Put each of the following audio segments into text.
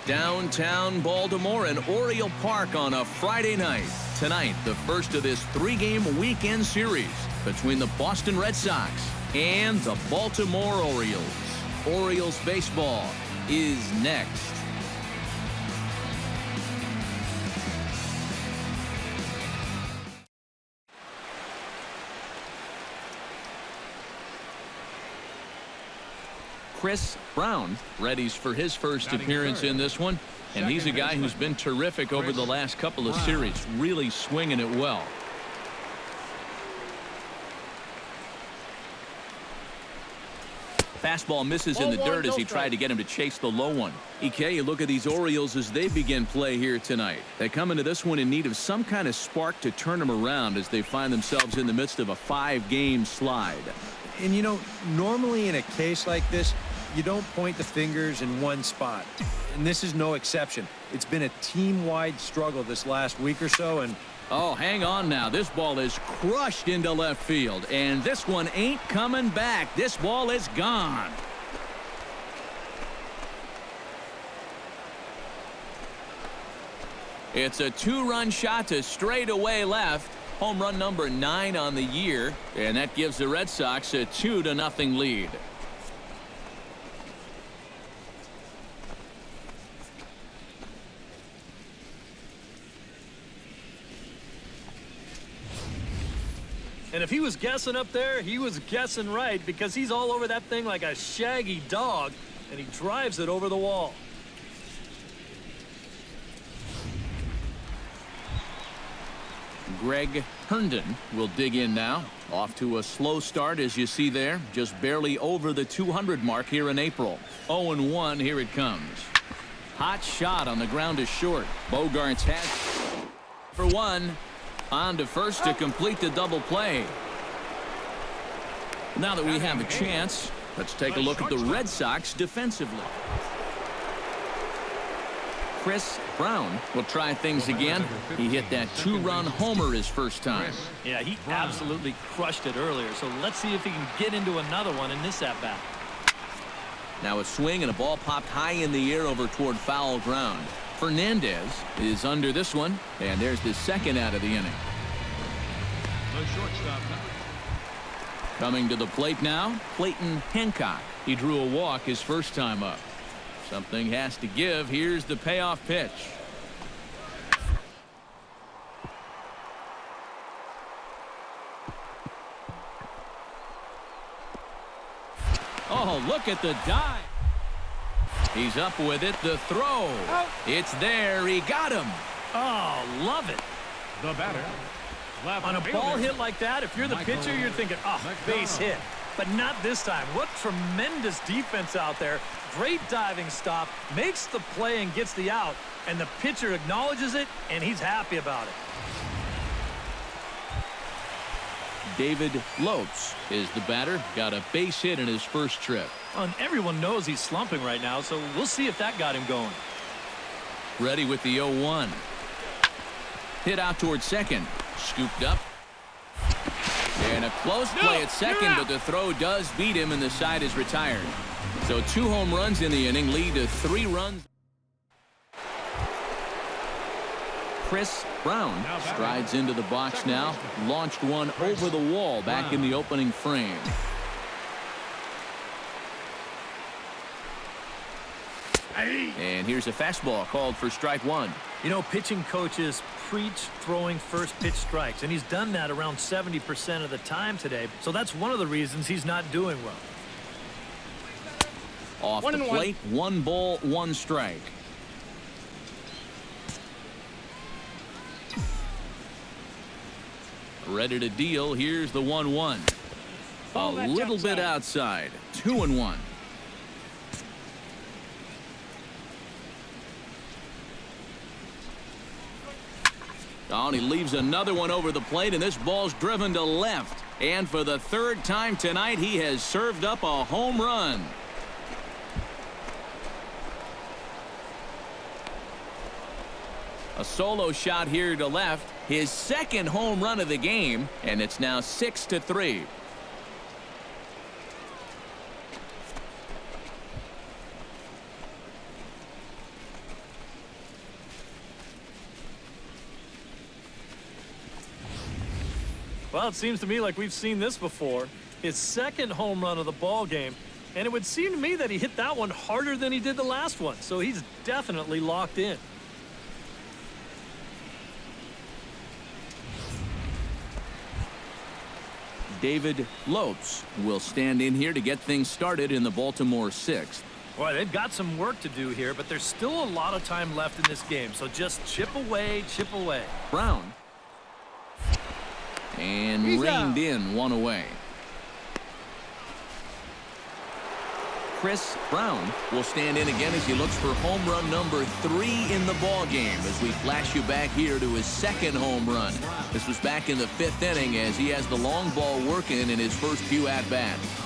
Downtown Baltimore and Oriole Park on a Friday night. Tonight, the first of this three-game weekend series between the Boston Red Sox and the Baltimore Orioles. Orioles baseball is next. Chris Brown readies for his first appearance in this one, and he's a guy who's been terrific over the last couple of series, really swinging it well. Fastball misses in the dirt as he tried to get him to chase the low one. EK, you look at these Orioles as they begin play here tonight. They come into this one in need of some kind of spark to turn them around as they find themselves in the midst of a 5-game slide. And, you know, normally in a case like this, you don't point the fingers in one spot. And this is no exception. It's been a team-wide struggle this last week or so, and oh, hang on now. This ball is crushed into left field, and this one ain't coming back. This ball is gone. It's a 2-run shot to straightaway left. Home run number 9 on the year, and that gives the Red Sox a 2-0 lead. And if he was guessing up there, he was guessing right, because he's all over that thing like a shaggy dog, and he drives it over the wall. Greg Herndon will dig in now. Off to a slow start, as you see there. Just barely over the 200 mark here in April. 0-1, here it comes. Hot shot on the ground is short. Bogarts has for one. On to first to complete the double play. Now that we have a chance, let's take a look at the Red Sox defensively. Chris Brown will try things again. He hit that 2-run homer his first time. Yeah, he absolutely crushed it earlier, so let's see if he can get into another one in this at-bat. Now a swing and a ball popped high in the air over toward foul ground. Fernandez is under this one, and there's the second out of the inning. The shortstop. Coming to the plate now, Clayton Hancock. He drew a walk his first time up. Something has to give. Here's the payoff pitch. Oh, look at the dive. He's up with it. The throw. It's there. He got him. Oh, love it. The batter. On a ball hit like that, if you're the pitcher, you're thinking, oh, base hit. But not this time. What tremendous defense out there. Great diving stop. Makes the play and gets the out. And the pitcher acknowledges it, and he's happy about it. David Lopes is the batter. Got a base hit in his first trip. And everyone knows he's slumping right now, so we'll see if that got him going. Ready with the 0-1. Hit out towards second. Scooped up. And a close play at second, but the throw does beat him, and the side is retired. So 2 home runs in the inning lead to 3 runs. Chris Brown strides into the box now. Launched one over the wall back in the opening frame. And here's a fastball called for strike 1. You know, pitching coaches preach throwing first pitch strikes, and he's done that around 70% of the time today. So that's one of the reasons he's not doing well. Off the plate, 1 ball, 1 strike. Ready to deal. Here's the 1-1. A little bit outside. 2-1. Oh, and he leaves another one over the plate, and this ball's driven to left. And for the 3rd time tonight, he has served up a home run. A solo shot here to left. His 2nd home run of the game, and it's now 6-3. Well, it seems to me like we've seen this before. His second home run of the ball game, and it would seem to me that he hit that one harder than he did the last one, so he's definitely locked in. David Lopes will stand in here to get things started in the Baltimore 6th. Boy, they've got some work to do here, but there's still a lot of time left in this game, so just chip away, chip away. Brown. And reined in, one away. Chris Brown will stand in again as he looks for home run number 3 in the ball game as we flash you back here to his second home run. This was back in the 5th inning as he has the long ball working in his first few at-bats.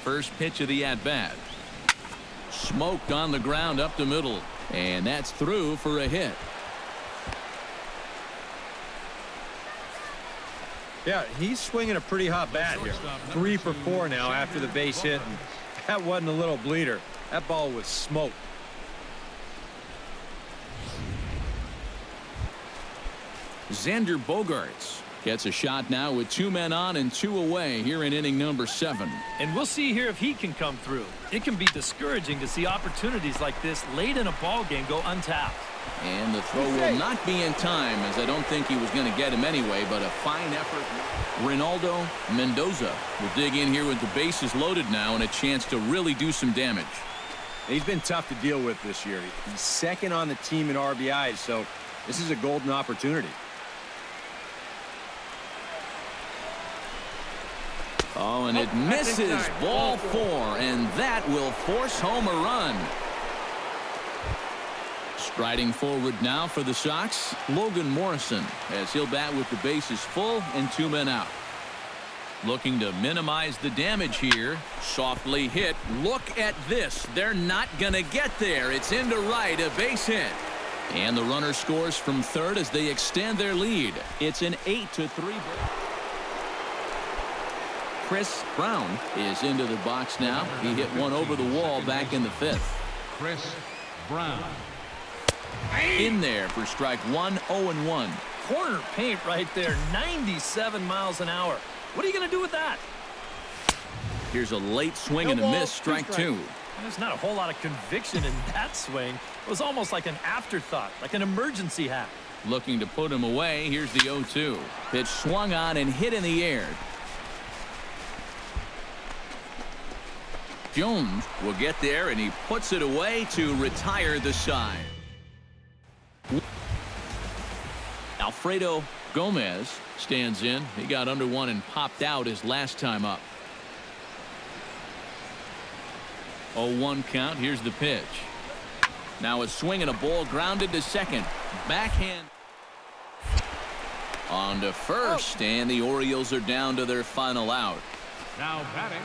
First pitch of the at-bat. Smoked on the ground up the middle, and that's through for a hit. Yeah, he's swinging a pretty hot bat here. 3 for 4 now after the base hit. And that wasn't a little bleeder. That ball was smoked. Xander Bogaerts gets a shot now with 2 men on and 2 away here in inning number 7. And we'll see here if he can come through. It can be discouraging to see opportunities like this late in a ball game go untapped. And the throw will not be in time, as I don't think he was going to get him anyway, but a fine effort. Reynaldo Mendoza will dig in here with the bases loaded now and a chance to really do some damage. He's been tough to deal with this year. He's second on the team in RBIs, so this is a golden opportunity. Oh, and it misses. Ball 4, and that will force home a run. Striding forward now for the Sox, Logan Morrison, as he'll bat with the bases full and 2 men out. Looking to minimize the damage here. Softly hit. Look at this. They're not going to get there. It's into right, a base hit. And the runner scores from third as they extend their lead. It's an 8-3. Chris Brown is into the box now. He hit one over the wall back in the 5th. Chris Brown. In there for strike 1, 0-1. Corner paint right there, 97 miles an hour. What are you going to do with that? Here's a late swing and a miss, strike 2. There's not a whole lot of conviction in that swing. It was almost like an afterthought, like an emergency hack. Looking to put him away. Here's the 0-2. Pitch swung on and hit in the air. Jones will get there, and he puts it away to retire the side. Alfredo Gomez stands in. He got under one and popped out his last time up. 0-1 count. Here's the pitch. Now a swing and a ball grounded to second. Backhand on to first, and the Orioles are down to their final out. Now batting.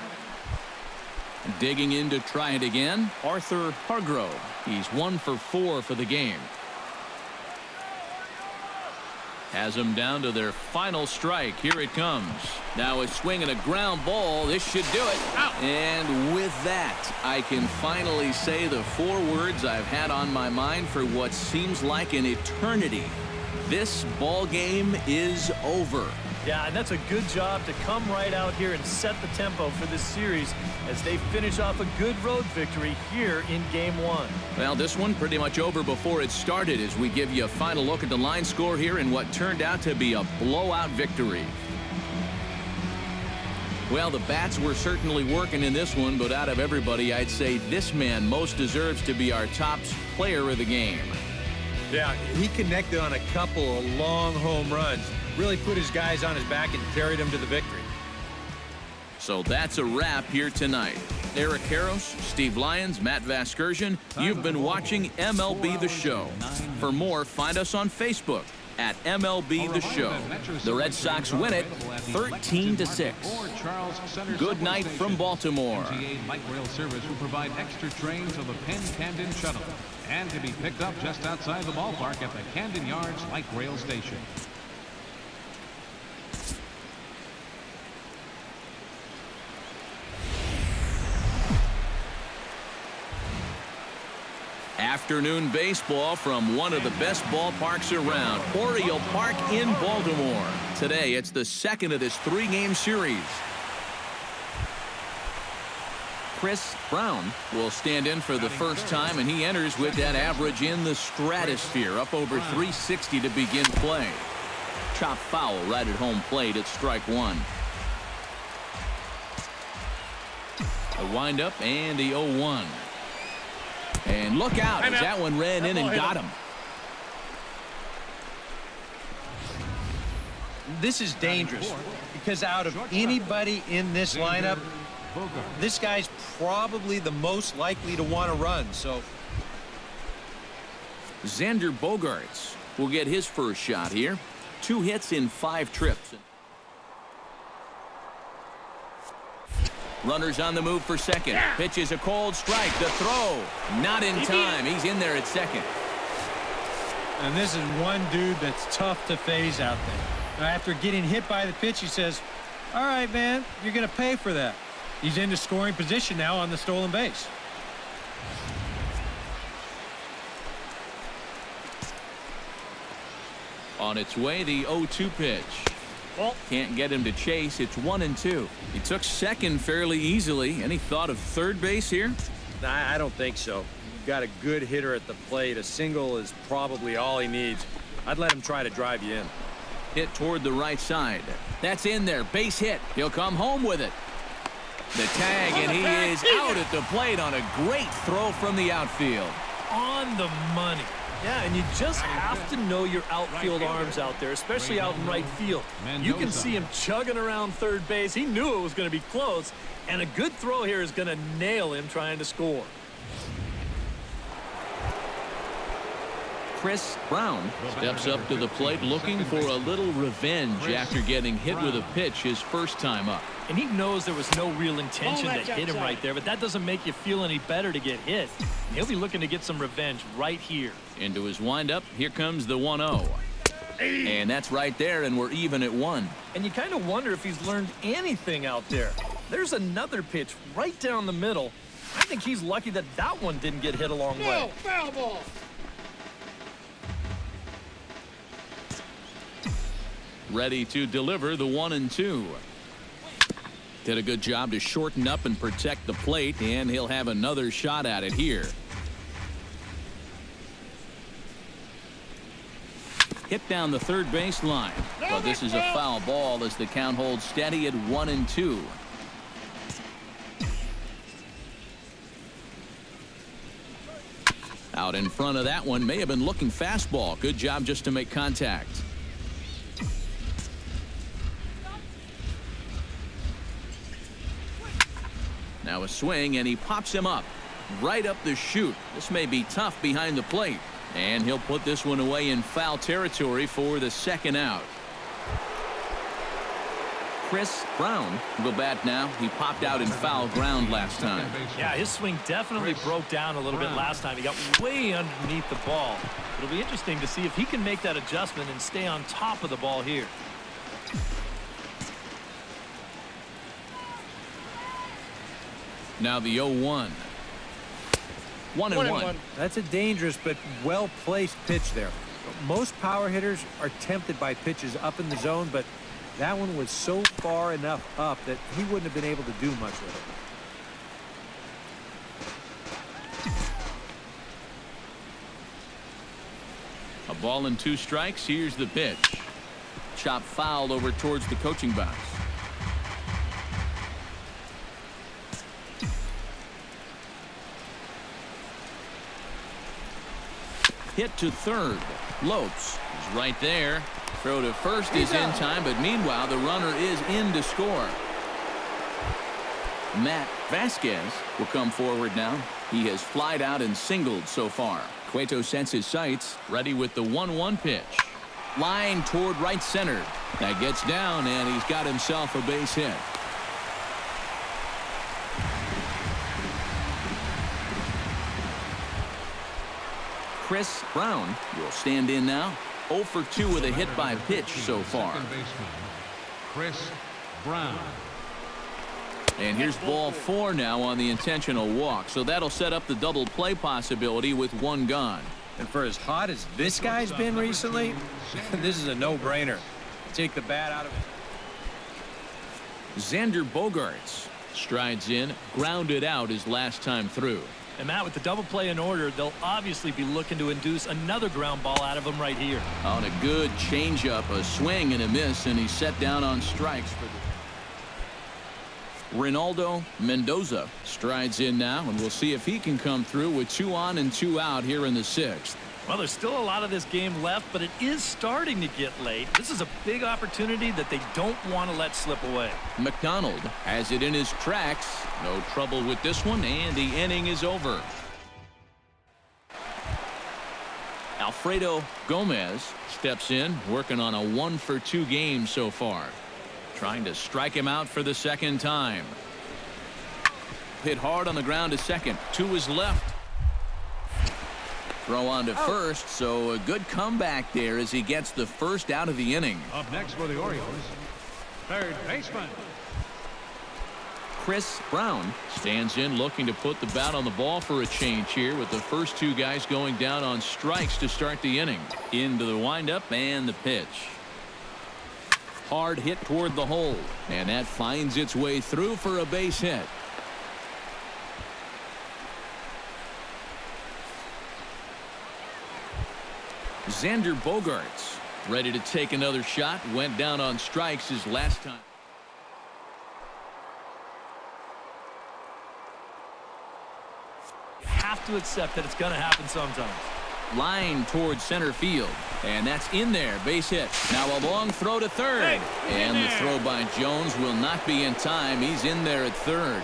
Digging in to try it again, Arthur Hargrove. He's 1 for 4 for the game. Has them down to their final strike. Here it comes. Now a swing and a ground ball. This should do it. Out. And with that, I can finally say the 4 words I've had on my mind for what seems like an eternity. This ball game is over. Yeah, and that's a good job to come right out here and set the tempo for this series as they finish off a good road victory here in Game 1. Well, this one pretty much over before it started as we give you a final look at the line score here in what turned out to be a blowout victory. Well, the bats were certainly working in this one, but out of everybody, I'd say this man most deserves to be our top player of the game. Yeah, he connected on a couple of long home runs. Really put his guys on his back and carried them to the victory. So that's a wrap here tonight. Eric Harros, Steve Lyons, Matt Vasgersian, you've been watching MLB The Show. For more, find us on Facebook at MLB The Show. The Red Sox win it 13-6. Good night from Baltimore. Light rail service will provide extra trains of the Penn Camden Shuttle and to be picked up just outside the ballpark at the Camden Yards Light Rail Station. Afternoon baseball from one of the best ballparks around, Oriole Park in Baltimore. Today, it's the second of this 3-game series. Chris Brown will stand in for the first time, and he enters with that average in the stratosphere, up over 360 to begin play. Chop foul right at home plate at strike one. A windup and the 0-1. And look out as that one ran in and got him. This is dangerous because out of anybody in this lineup, this guy's probably the most likely to want to run. So Xander Bogaerts will get his first shot here. 2 hits in 5 trips. Runners on the move for second. Pitch is a cold strike. The throw not in time. He's in there at second. And this is one dude that's tough to phase out there. Now, after getting hit by the pitch, he says, all right, man, you're going to pay for that. He's into scoring position now on the stolen base. On its way, the 0-2 pitch. Can't get him to chase. It's 1-2. He took second fairly easily. Any thought of third base here? I don't think so. You've got a good hitter at the plate. A single is probably all he needs. I'd let him try to drive you in. Hit toward the right side. That's in there. Base hit. He'll come home with it. The tag, and he is out at the plate on a great throw from the outfield. On the money. Yeah, and you just have to know your outfield arms out there, especially out in right field. You can see him chugging around third base. He knew it was going to be close, and a good throw here is going to nail him trying to score. Chris Brown steps up to the plate looking for a little revenge after getting hit with a pitch his first time up. And he knows there was no real intention to hit him right there, but that doesn't make you feel any better to get hit. He'll be looking to get some revenge right here. Into his windup, here comes the 1-0. And that's right there, and we're even at 1. And you kind of wonder if he's learned anything out there. There's another pitch right down the middle. I think he's lucky that that one didn't get hit a long way. Foul ball. Ready to deliver the 1-2. Did a good job to shorten up and protect the plate, and he'll have another shot at it here. Hit down the third base line, but this is a foul ball as the count holds steady at 1-2. Out in front of that one, may have been looking fastball. Good job just to make contact. Now a swing, and he pops him up right up the chute. This may be tough behind the plate, and he'll put this one away in foul territory for the second out. Chris Brown will bat now. He popped out in foul ground last time. Yeah, his swing definitely broke down a little bit last time. He got way underneath the ball. It'll be interesting to see if he can make that adjustment and stay on top of the ball here. Now the 0-1. 1-1. That's a dangerous but well-placed pitch there. Most power hitters are tempted by pitches up in the zone, but that one was so far enough up that he wouldn't have been able to do much with it. A ball and 2 strikes. Here's the pitch. Chop foul over towards the coaching box. Hit to third. Lopes is right there. Throw to first is in time, but meanwhile the runner is in to score. Matt Vasquez will come forward now. He has flied out and singled so far. Cueto sets his sights, ready with the 1-1 pitch. Line toward right center. That gets down, and he's got himself a base hit. Chris Brown will stand in now. 0 for 2 with a hit by pitch so far. Chris Brown. And here's ball 4 now on the intentional walk. So that'll set up the double play possibility with 1 gone. And for as hot as this guy's been recently, this is a no-brainer. Take the bat out of it. Xander Bogaerts strides in, grounded out his last time through. And Matt, with the double play in order, they'll obviously be looking to induce another ground ball out of him right here. On a good changeup, a swing and a miss, and he's set down on strikes for the Reynaldo Mendoza strides in now, and we'll see if he can come through with 2 on and 2 out here in the 6th. Well, there's still a lot of this game left, but it is starting to get late. This is a big opportunity that they don't want to let slip away. McDonald has it in his tracks. No trouble with this one, and the inning is over. Alfredo Gomez steps in, working on a 1-for-2 game so far. Trying to strike him out for the 2nd time. Hit hard on the ground to second. To his left. Throw on to first, so a good comeback there as he gets the first out of the inning. Up next for the Orioles, third baseman Chris Brown stands in, looking to put the bat on the ball for a change here, with the first 2 guys going down on strikes to start the inning. Into the windup and the pitch. Hard hit toward the hole, and that finds its way through for a base hit. Xander Bogaerts ready to take another shot. Went down on strikes his last time. You have to accept that it's going to happen sometimes. Line towards center field, and that's in there. Base hit. Now a long throw to third, and the throw by Jones will not be in time. He's in there at third.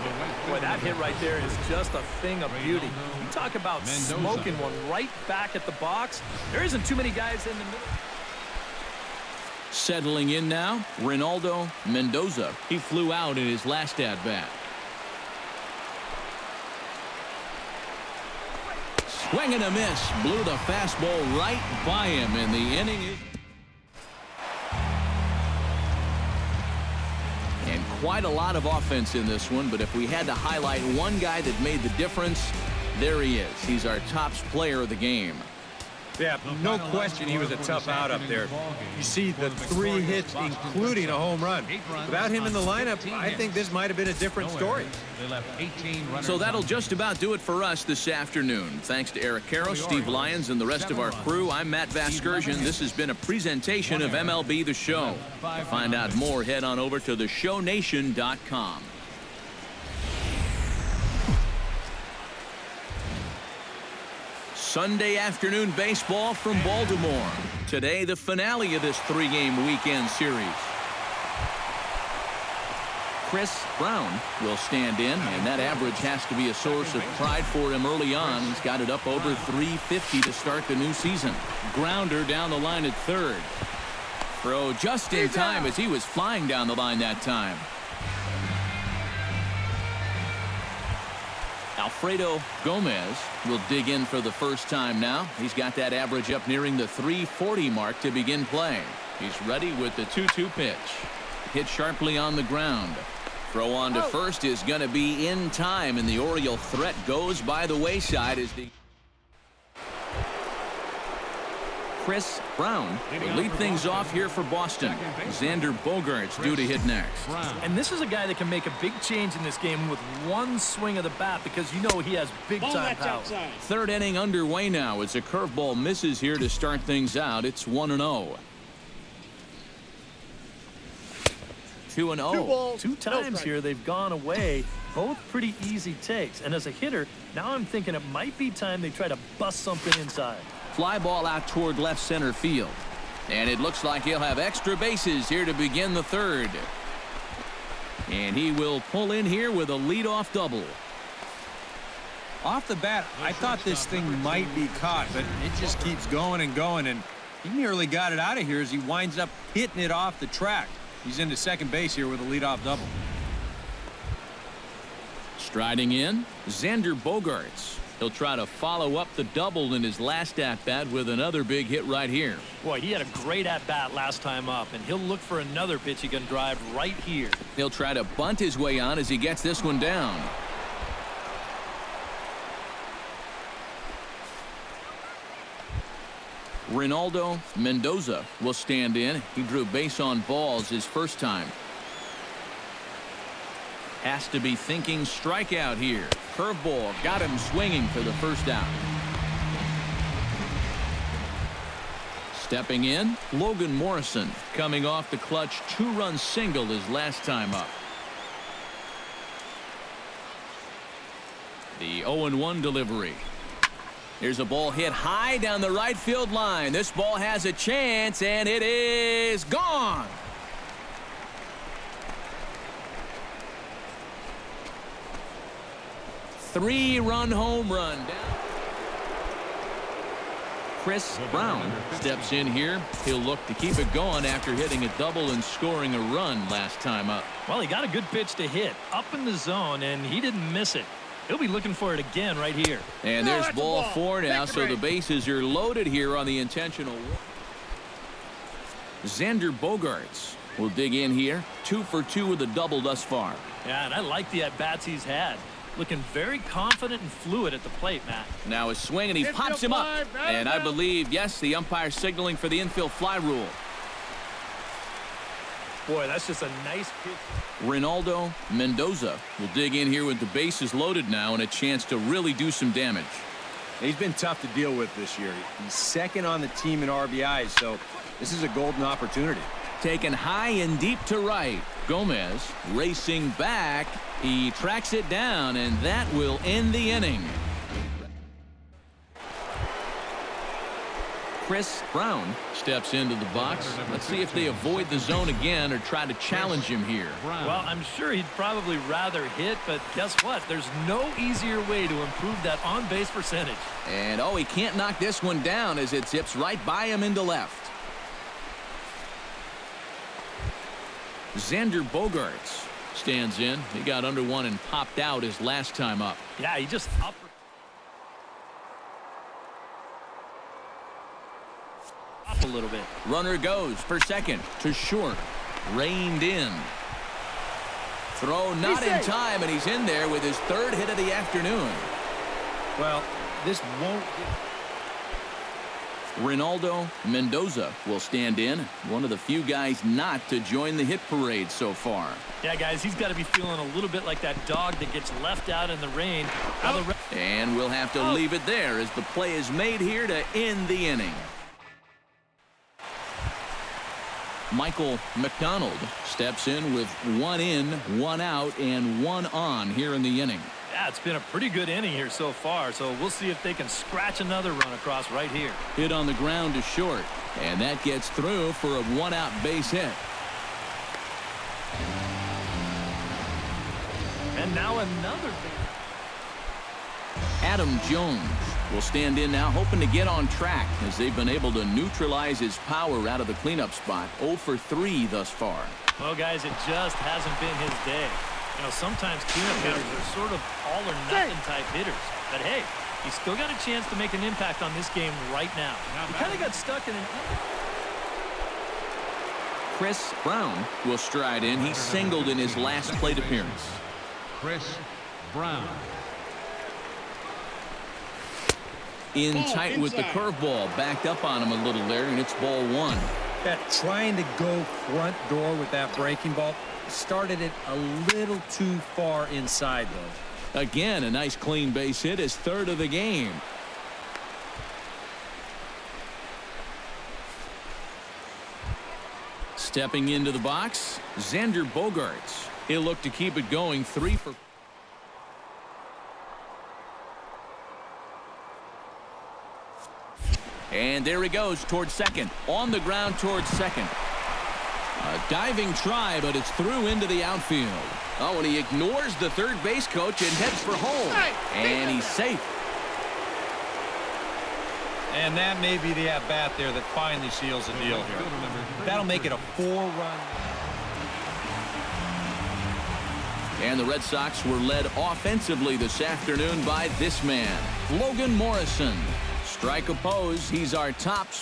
Boy, that hit right there is just a thing of beauty. You talk about Mendoza. smoking one right back at the box. There isn't too many guys in the middle. Settling in now, Reynaldo Mendoza. He flew out in his last at-bat. Swing and a miss. Blew the fastball right by him, and the inning is... And quite a lot of offense in this one, but if we had to highlight one guy that made the difference, there he is. He's our top player of the game. Yeah, no question he was a tough out up there. You see the 3 hits, including a home run. Without him in the lineup, I think this might have been a different story. They left 18 runners. So that'll just about do it for us this afternoon. Thanks to Eric Caro, Steve Lyons, and the rest of our crew. I'm Matt Vasgersian. This has been a presentation of MLB The Show. To find out more, head on over to theshownation.com. Sunday afternoon baseball from Baltimore. Today, the finale of this 3-game weekend series. Chris Brown will stand in, and that average has to be a source of pride for him early on. He's got it up over 350 to start the new season. Grounder down the line at third. Throw just in time as he was flying down the line that time. Alfredo Gomez will dig in for the first time now. He's got that average up nearing the 340 mark to begin play. He's ready with the 2-2 pitch. Hit sharply on the ground. Throw on to first is going to be in time, and the Oriole threat goes by the wayside as the Chris Brown will lead things off here for Boston. Xander Bogaerts due to hit next. And this is a guy that can make a big change in this game with one swing of the bat, because you know he has big-time power. Third inning underway now as a curveball misses here to start things out. It's 1-0. 2-0. 2 times here they've gone away. Both pretty easy takes. And as a hitter, now I'm thinking it might be time they try to bust something inside. Fly ball out toward left center field. And it looks like he'll have extra bases here to begin the third. And he will pull in here with a leadoff double. Off the bat, I thought this thing might be caught, but it just keeps going and going, and he nearly got it out of here as he winds up hitting it off the track. He's into second base here with a leadoff double. Striding in, Xander Bogaerts. He'll try to follow up the double in his last at-bat with another big hit right here. Boy, he had a great at-bat last time up, and he'll look for another pitch he can drive right here. He'll try to bunt his way on as he gets this one down. Reynaldo Mendoza will stand in. He drew base on balls his first time. Has to be thinking strikeout here. Curveball got him swinging for the first out. Stepping in, Logan Morrison, coming off the clutch two-run single his last time up. The 0-1 delivery. Here's a ball hit high down the right field line. This ball has a chance, and it is gone. Three-run home run. Chris Brown steps in here. He'll look to keep it going after hitting a double and scoring a run last time up. Well, he got a good pitch to hit up in the zone, and he didn't miss it. He'll be looking for it again right here. And there's ball four now, so the bases are loaded here on the intentional. Xander Bogaerts will dig in here. 2 for 2 with a double thus far. Yeah, and I like the at-bats he's had. Looking very confident and fluid at the plate, Matt. Now a swing, and he pops him up. And I believe, yes, the umpire signaling for the infield fly rule. Boy, that's just a nice pitch. Reynaldo Mendoza will dig in here with the bases loaded now and a chance to really do some damage. He's been tough to deal with this year. He's second on the team in RBIs, so this is a golden opportunity. Taken high and deep to right. Gomez racing back. He tracks it down, and that will end the inning. Chris Brown steps into the box. Let's see if they avoid the zone again or try to challenge him here. Well, I'm sure he'd probably rather hit, but guess what? There's no easier way to improve that on-base percentage. And, oh, he can't knock this one down as it zips right by him into left. Xander Bogaerts stands in. He got under one and popped out his last time up. Yeah, he just up. Up a little bit. Runner goes for second to short. Reined in. Throw not in time, and he's in there with his third hit of the afternoon. Well, this won't. Reynaldo Mendoza will stand in. One of the few guys not to join the hit parade so far. Yeah, guys, he's got to be feeling a little bit like that dog that gets left out in the rain. And we'll have to leave it there as the play is made here to end the inning. Michael McDonald steps in with 1 in, 1 out, and 1 on here in the inning. Yeah, it's been a pretty good inning here so far, so we'll see if they can scratch another run across right here. Hit on the ground to short, and that gets through for a 1-out base hit. And now another. Adam Jones will stand in now, hoping to get on track as they've been able to neutralize his power out of the cleanup spot. 0 for 3 thus far. Well, guys, it just hasn't been his day. You know, sometimes cleanup hitters are sort of all-or-nothing type hitters. But, hey, he's still got a chance to make an impact on this game right now. He kind of got stuck in an... Chris Brown will stride in. He singled in his last plate appearance. Chris Brown. In tight with the curveball. Backed up on him a little there, and it's ball 1. Yeah, trying to go front door with that breaking ball. Started it a little too far inside, though. Again, a nice clean base hit, his third of the game. Stepping into the box, Xander Bogaerts. He'll look to keep it going. 3 for. And there he goes towards second. On the ground towards second. A diving try, but it's through into the outfield. Oh, and he ignores the third base coach and heads for home. And he's safe. And that may be the at-bat there that finally seals the deal here. That'll make it a 4-run. And the Red Sox were led offensively this afternoon by this man, Logan Morrison. Strike oppose, he's our top